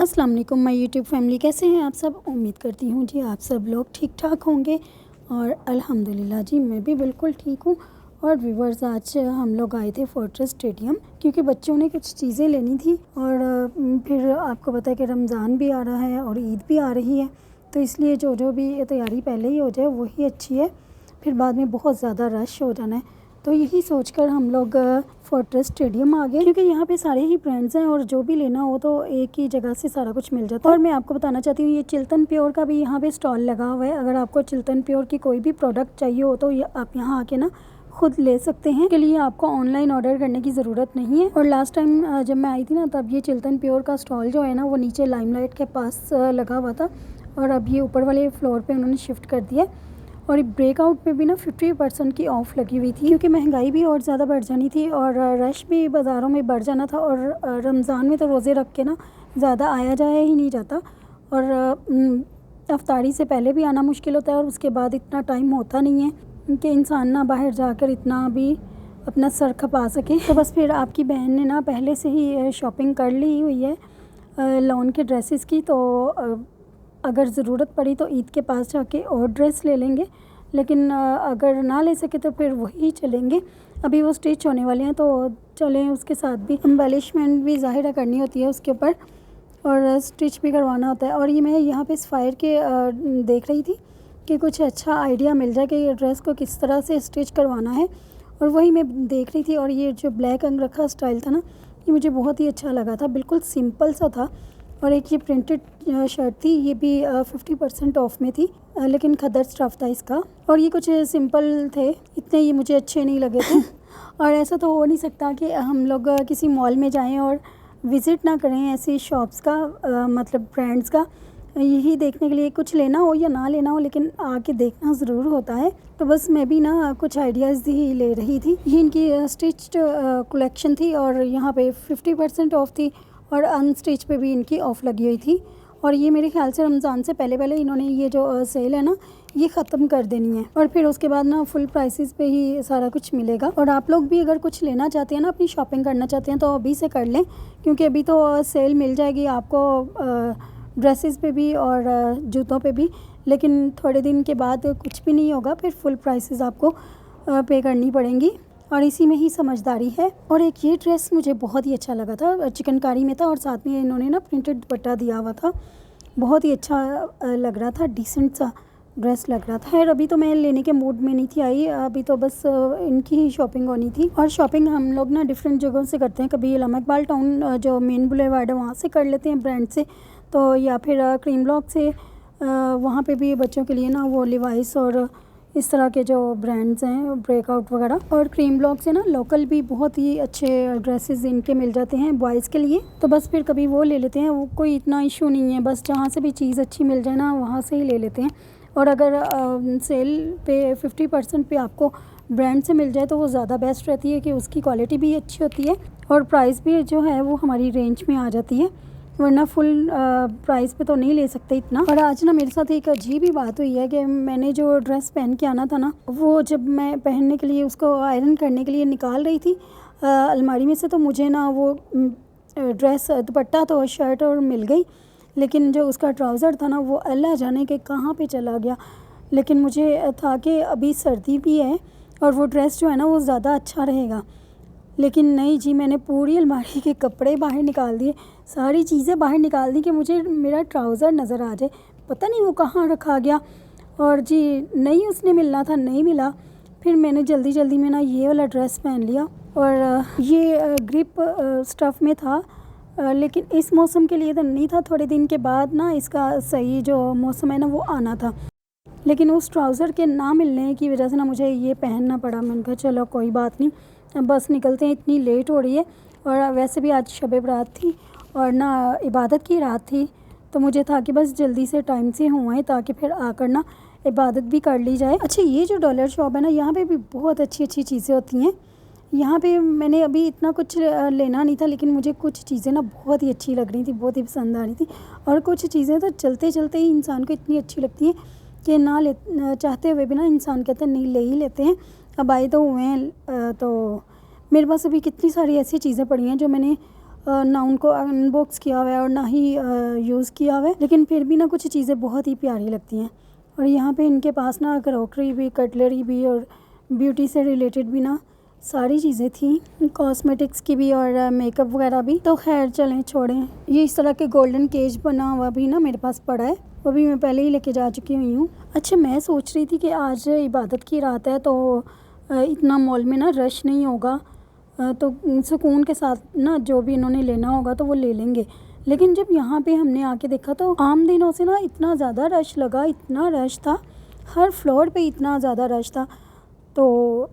अस्सलाम वालेकुम my YouTube family, कैसे हैं आप सब। उम्मीद करती हूँ जी आप सब लोग ठीक ठाक होंगे और अल्हम्दुलिल्लाह जी मैं भी बिल्कुल ठीक हूँ। और व्यूवर्स, आज हम लोग आए थे फोर्ट्रेस स्टेडियम क्योंकि बच्चों ने कुछ चीज़ें लेनी थी और फिर आपको पता है कि रमज़ान भी आ रहा है और ईद भी आ रही है, तो इसलिए जो भी तैयारी पहले ही हो जाए वही अच्छी है, फिर बाद में बहुत ज़्यादा रश हो जाना है। तो यही सोचकर हम लोग फोर्ट्रेस स्टेडियम आ गए क्योंकि यहाँ पे सारे ही ब्रांड्स हैं और जो भी लेना हो तो एक ही जगह से सारा कुछ मिल जाता है। और मैं आपको बताना चाहती हूँ ये चिल्तन प्योर का भी यहाँ पे स्टॉल लगा हुआ है। अगर आपको चिल्तन प्योर की कोई भी प्रोडक्ट चाहिए हो तो आप यहाँ आके ना खुद ले सकते हैं, के लिए आपको ऑनलाइन ऑर्डर करने की ज़रूरत नहीं है। और लास्ट टाइम जब मैं आई थी ना तब ये चिल्तन प्योर का स्टॉल जो है ना वो नीचे लाइमलाइट के पास लगा हुआ था और अब ये ऊपर वाले फ्लोर पे उन्होंने शिफ्ट कर दिया। और ब्रेकआउट पे भी ना 50% की ऑफ़ लगी हुई थी क्योंकि महंगाई भी और ज़्यादा बढ़ जानी थी और रश भी बाज़ारों में बढ़ जाना था। और रमज़ान में तो रोज़े रख के ना ज़्यादा आया जाया ही नहीं जाता और अफ्तारी से पहले भी आना मुश्किल होता है और उसके बाद इतना टाइम होता नहीं है कि इंसान ना बाहर जाकर इतना भी अपना सर खपा सके। तो बस फिर आपकी बहन ने ना पहले से ही शॉपिंग कर ली हुई है लॉन के ड्रेसेस की, तो अगर ज़रूरत पड़ी तो ईद के पास जाके और ड्रेस ले लेंगे, लेकिन अगर ना ले सके तो फिर वही चलेंगे। अभी वो स्टिच होने वाले हैं तो चलें, उसके साथ भी एम्बेलिशमेंट भी ज़ाहिर करनी होती है उसके ऊपर और स्टिच भी करवाना होता है। और ये मैं यहाँ पे सफ़ायर के देख रही थी कि कुछ अच्छा आइडिया मिल जाए कि ये ड्रेस को किस तरह से स्टिच करवाना है, और वही मैं देख रही थी। और ये जो ब्लैक अंगरखा स्टाइल था ना ये मुझे बहुत ही अच्छा लगा था, बिल्कुल सिंपल सा था। और एक ये प्रिंटेड शर्ट थी, ये भी 50% ऑफ में थी, लेकिन खद्दर स्टफ़ था इसका। और ये कुछ सिंपल थे, इतने ये मुझे अच्छे नहीं लगे थे। और ऐसा तो हो नहीं सकता कि हम लोग किसी मॉल में जाएं और विज़िट ना करें ऐसी शॉप्स का, मतलब ब्रांड्स का, यही देखने के लिए कुछ लेना हो या ना लेना हो लेकिन आके देखना ज़रूर होता है। तो बस मैं भी ना कुछ आइडियाज़ ही ले रही थी। ये इनकी स्टिच्ड कलेक्शन थी और यहाँ पे 50% ऑफ थी और अनस्टिच पे भी इनकी ऑफ़ लगी हुई थी। और ये मेरे ख्याल से रमज़ान से पहले इन्होंने ये जो सेल है ना ये ख़त्म कर देनी है और फिर उसके बाद ना फुल प्राइसेस पे ही सारा कुछ मिलेगा। और आप लोग भी अगर कुछ लेना चाहते हैं ना, अपनी शॉपिंग करना चाहते हैं तो अभी से कर लें क्योंकि अभी तो सेल मिल जाएगी आपको ड्रेसेस पे भी और जूतों पे भी, लेकिन थोड़े दिन के बाद कुछ भी नहीं होगा, फिर फुल प्राइसेस आपको पे करनी पड़ेंगी और इसी में ही समझदारी है। और एक ये ड्रेस मुझे बहुत ही अच्छा लगा था, चिकनकारी में था और साथ में इन्होंने ना प्रिंटेड दुपट्टा दिया हुआ था, बहुत ही अच्छा लग रहा था, डिसेंट सा ड्रेस लग रहा था। खैर अभी तो मैं लेने के मूड में नहीं थी आई, अभी तो बस इनकी ही शॉपिंग होनी थी। और शॉपिंग हम लोग ना डिफरेंट जगहों से करते हैं, कभी इलामा इकबाल टाउन जो मेन बुलेवार्ड है वहाँ से कर लेते हैं ब्रांड से, तो या फिर क्रीम ब्लॉक से, वहाँ पे भी बच्चों के लिए ना वो लिवाइस और इस तरह के जो ब्रांड्स हैं ब्रेकआउट वगैरह। और क्रीम ब्लॉक से ना लोकल भी बहुत ही अच्छे ड्रेसेस इनके मिल जाते हैं बॉयज़ के लिए, तो बस फिर कभी वो ले लेते हैं, वो कोई इतना इशू नहीं है, बस जहाँ से भी चीज़ अच्छी मिल जाए ना वहाँ से ही ले लेते हैं। और अगर सेल पे 50% पे आपको ब्रांड से मिल जाए तो वो ज़्यादा बेस्ट रहती है कि उसकी क्वालिटी भी अच्छी होती है और प्राइस भी जो है वो हमारी रेंज में आ जाती है, वरना फुल प्राइस पे तो नहीं ले सकते इतना। और आज ना मेरे साथ एक अजीब ही बात हुई है कि मैंने जो ड्रेस पहन के आना था ना, वो जब मैं पहनने के लिए उसको आयरन करने के लिए निकाल रही थी अलमारी में से, तो मुझे ना वो ड्रेस दुपट्टा तो शर्ट और मिल गई, लेकिन जो उसका ट्राउज़र था ना वो अल्लाह जाने के कहाँ पे चला गया। लेकिन मुझे था कि अभी सर्दी भी है और वो ड्रेस जो है ना वो ज़्यादा अच्छा रहेगा, लेकिन नहीं जी, मैंने पूरी अलमारी के कपड़े बाहर निकाल दिए, सारी चीज़ें बाहर निकाल दी कि मुझे मेरा ट्राउज़र नज़र आ जाए, पता नहीं वो कहाँ रखा गया। और जी नहीं उसने मिलना था, नहीं मिला, फिर मैंने जल्दी में ना ये वाला ड्रेस पहन लिया और ये ग्रिप स्टफ़ में था, लेकिन इस मौसम के लिए तो नहीं था, थोड़े दिन के बाद ना इसका सही जो मौसम है ना वो आना था, लेकिन उस ट्राउज़र के ना मिलने की वजह से ना मुझे ये पहनना पड़ा। मैंने कहा चलो कोई बात नहीं, बस निकलते हैं, इतनी लेट हो रही है और वैसे भी आज शब बारात थी और ना इबादत की रात थी, तो मुझे था कि बस जल्दी से टाइम से हुआ है ताकि फिर आकर ना इबादत भी कर ली जाए। अच्छा, ये जो डॉलर शॉप है ना यहाँ पे भी बहुत अच्छी चीज़ें होती हैं। यहाँ पे मैंने अभी इतना कुछ लेना नहीं था, लेकिन मुझे कुछ चीज़ें ना बहुत ही अच्छी लग रही थी, बहुत ही पसंद आ रही थी। और कुछ चीज़ें तो चलते चलते ही इंसान को इतनी अच्छी लगती हैं कि ना ले चाहते हुए भी ना इंसान कहते हैं नहीं ले ही लेते हैं। अब आए तो हुए हैं, तो मेरे पास अभी कितनी सारी ऐसी चीज़ें पड़ी हैं जो मैंने ना उनको अनबॉक्स किया हुआ है और ना ही यूज़ किया हुआ है, लेकिन फिर भी ना कुछ चीज़ें बहुत ही प्यारी लगती हैं। और यहाँ पे इनके पास ना क्रॉकरी भी, कटलरी भी और ब्यूटी से रिलेटेड भी ना सारी चीज़ें थी, कॉस्मेटिक्स की भी और मेकअप वगैरह भी। तो खैर चलें छोड़ें। ये इस तरह के गोल्डन केज बना हुआ भी ना मेरे पास पड़ा है, वो भी मैं पहले ही लेके जा चुकी हुई हूँ। अच्छा, मैं सोच रही थी कि आज इबादत की रात है तो इतना मॉल में ना रश नहीं होगा, तो सुकून के साथ ना जो भी इन्होंने लेना होगा तो वो ले लेंगे। लेकिन जब यहाँ पे हमने आके देखा तो आम दिनों से ना इतना ज़्यादा रश लगा, इतना रश था, हर फ्लोर पे इतना ज़्यादा रश था। तो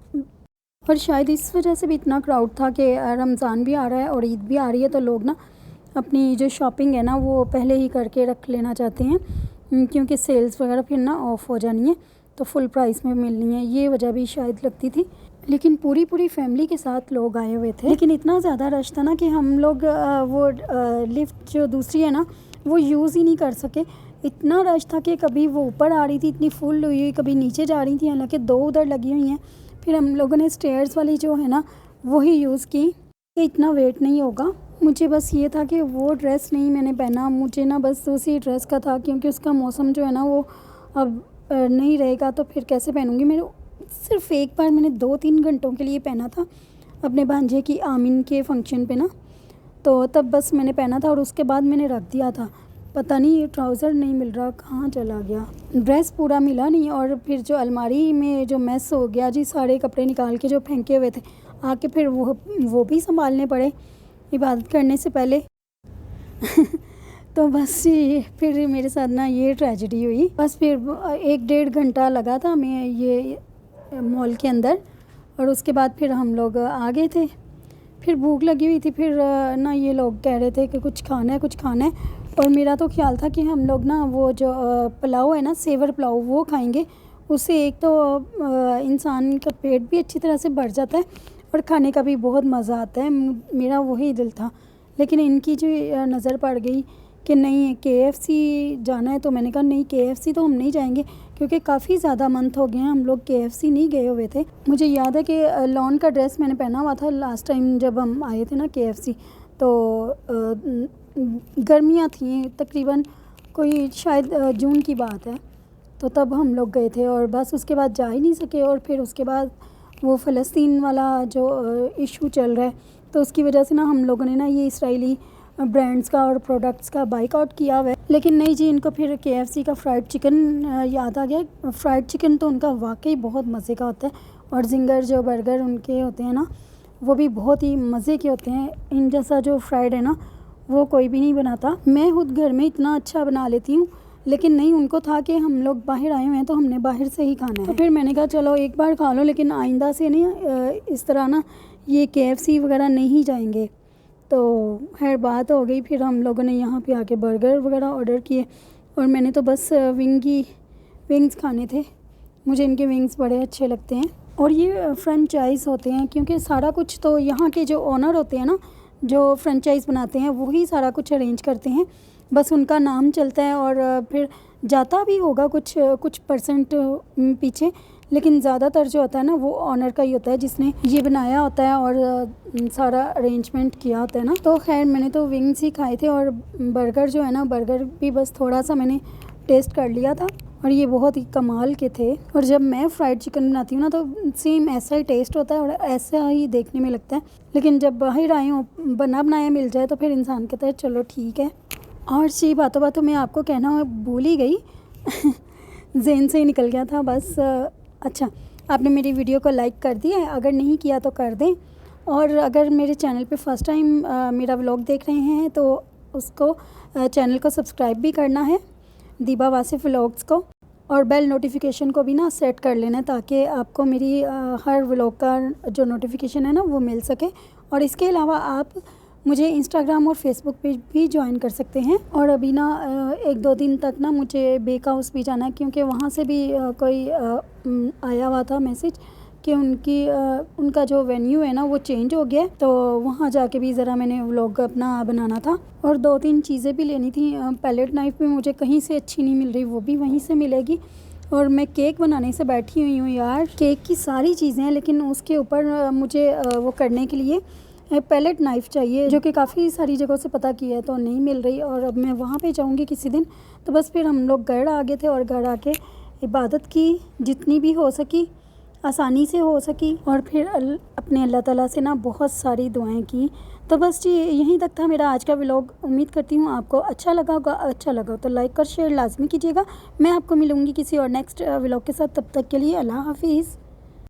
और शायद इस वजह से भी इतना क्राउड था कि रमज़ान भी आ रहा है और ईद भी आ रही है, तो लोग ना अपनी जो शॉपिंग है ना वो पहले ही करके रख लेना चाहते हैं, क्योंकि सेल्स वगैरह फिर ना ऑफ़ हो जानी है तो फुल प्राइस में मिलनी है, ये वजह भी शायद लगती थी। लेकिन पूरी फैमिली के साथ लोग आए हुए थे, लेकिन इतना ज़्यादा रश था ना कि हम लोग वो लिफ्ट जो दूसरी है ना वो यूज़ ही नहीं कर सके। इतना रश था कि कभी वो ऊपर आ रही थी इतनी फुल हुई हुई, कभी नीचे जा रही थी, हालांकि 2 उधर लगी हुई हैं। फिर हम लोगों ने स्टेयर्स वाली जो है ना वही यूज़ की कि इतना वेट नहीं होगा। मुझे बस ये था कि वो ड्रेस नहीं मैंने पहना, मुझे ना बस उसी ड्रेस का था, क्योंकि उसका मौसम जो है ना वो अब नहीं रहेगा तो फिर कैसे पहनूँगी। मेरे सिर्फ़ एक बार मैंने 2-3 घंटों के लिए पहना था अपने भांजे की आमिन के फंक्शन पे ना, तो तब बस मैंने पहना था और उसके बाद मैंने रख दिया था। पता नहीं ये ट्राउज़र नहीं मिल रहा, कहाँ चला गया, ड्रेस पूरा मिला नहीं। और फिर जो अलमारी में जो मैस हो गया जी, सारे कपड़े निकाल के जो फेंके हुए थे आके फिर वो भी संभालने पड़े इबादत करने से पहले। तो बस ये फिर मेरे साथ ना ये ट्रेजेडी हुई। बस फिर 1-1.5 घंटा लगा था मैं ये मॉल के अंदर, और उसके बाद फिर हम लोग आ गए थे। फिर भूख लगी हुई थी, फिर ना ये लोग कह रहे थे कि कुछ खाना है कुछ खाना है, और मेरा तो ख्याल था कि हम लोग ना वो जो पुलाव है ना, सेवर पुलाव, वो खाएंगे। उससे एक तो इंसान का पेट भी अच्छी तरह से भर जाता है और खाने का भी बहुत मज़ा आता है। मेरा वही दिल था, लेकिन इनकी जो नज़र पड़ गई कि नहीं KFC जाना है, तो मैंने कहा नहीं KFC तो हम नहीं जाएंगे, क्योंकि काफ़ी ज़्यादा मंथ हो गए हैं हम लोग KFC नहीं गए हुए थे। मुझे याद है कि लॉन का ड्रेस मैंने पहना हुआ था लास्ट टाइम जब हम आए थे ना KFC, तो गर्मियाँ थी तकरीबन, कोई शायद जून की बात है, तो तब हम लोग गए थे और बस उसके बाद जा ही नहीं सके। और फिर उसके बाद वो फ़लस्तीन वाला जो इशू चल रहा है, तो उसकी वजह से ना हम लोगों ने ना ये इसराइली ब्रांड्स का और प्रोडक्ट्स का बाइकआउट किया हुआ है। लेकिन नहीं जी, इनको फिर KFC का फ्राइड चिकन याद आ गया। फ्राइड चिकन तो उनका वाकई बहुत मज़े का होता है, और जिंगर जो बर्गर उनके होते हैं ना वो भी बहुत ही मज़े के होते हैं। इन जैसा जो फ्राइड है ना वो कोई भी नहीं बनाता। मैं खुद घर में इतना अच्छा बना लेती हूँ, लेकिन नहीं, उनको था कि हम लोग बाहर आए हुए हैं तो हमने बाहर से ही खाना है। तो फिर मैंने कहा चलो एक बार खा लो, लेकिन आइंदा से नहीं इस तरह ना ये KFC वगैरह नहीं जाएंगे। तो खैर बात हो गई, फिर हम लोगों ने यहाँ पे आके बर्गर वगैरह ऑर्डर किए, और मैंने तो बस विंग्स खाने थे। मुझे इनके विंग्स बड़े अच्छे लगते हैं, और ये फ्रेंचाइज़ होते हैं, क्योंकि सारा कुछ तो यहाँ के जो ओनर होते हैं ना, जो फ्रेंचाइज़ बनाते हैं, वही सारा कुछ अरेंज करते हैं। बस उनका नाम चलता है और फिर जाता भी होगा कुछ परसेंट पीछे, लेकिन ज़्यादातर जो होता है ना वो ऑनर का ही होता है, जिसने ये बनाया होता है और सारा अरेंजमेंट किया होता है ना। तो खैर मैंने तो विंग्स ही खाए थे, और बर्गर जो है ना, बर्गर भी बस थोड़ा सा मैंने टेस्ट कर लिया था, और ये बहुत ही कमाल के थे। और जब मैं फ्राइड चिकन बनाती हूँ ना तो सेम ऐसा ही टेस्ट होता है और ऐसा ही देखने में लगता है, लेकिन जब बाहर आए हो बना बनाया मिल जाए तो फिर इंसान कहता है चलो ठीक है। और जी बातों बातों में आपको कहना भूल ही गई ज़हन से ही निकल गया था बस। अच्छा, आपने मेरी वीडियो को लाइक कर दिया है? अगर नहीं किया तो कर दें, और अगर मेरे चैनल पे फर्स्ट टाइम मेरा व्लॉग देख रहे हैं तो उसको चैनल को सब्सक्राइब भी करना है, दीबा वासिफ व्लॉग्स को, और बेल नोटिफिकेशन को भी ना सेट कर लेना, ताकि आपको मेरी हर व्लॉग का जो नोटिफिकेशन है ना वो मिल सके। और इसके अलावा आप मुझे इंस्टाग्राम और फेसबुक पे भी ज्वाइन कर सकते हैं। और अभी ना 1-2 दिन तक ना मुझे बेक हाउस भी जाना है, क्योंकि वहाँ से भी कोई आया हुआ था मैसेज कि उनका जो वेन्यू है ना वो चेंज हो गया है, तो वहाँ जाके भी ज़रा मैंने व्लॉग अपना बनाना था। और 2-3 चीज़ें भी लेनी थी। पैलेट नाइफ़ भी मुझे कहीं से अच्छी नहीं मिल रही, वो भी वहीं से मिलेगी। और मैं केक बनाने से बैठी हुई हूँ यार, केक की सारी चीज़ें हैं, लेकिन उसके ऊपर मुझे वो करने के लिए पैलेट नाइफ़ चाहिए, जो कि काफ़ी सारी जगहों से पता किया है तो नहीं मिल रही। और अब मैं वहाँ पे जाऊँगी किसी दिन। तो बस फिर हम लोग घर आ गए थे और घर आके इबादत की जितनी भी हो सकी, आसानी से हो सकी, और फिर अपने अल्लाह ताला से ना बहुत सारी दुआएं की। तो बस जी यहीं तक था मेरा आज का व्लॉग। उम्मीद करती हूँ आपको अच्छा लगा होगा। अच्छा लगा तो लाइक और शेयर लाजमी कीजिएगा। मैं आपको मिलूँगी किसी और नेक्स्ट व्लॉग के साथ। तब तक के लिए अल्लाह हाफिज़।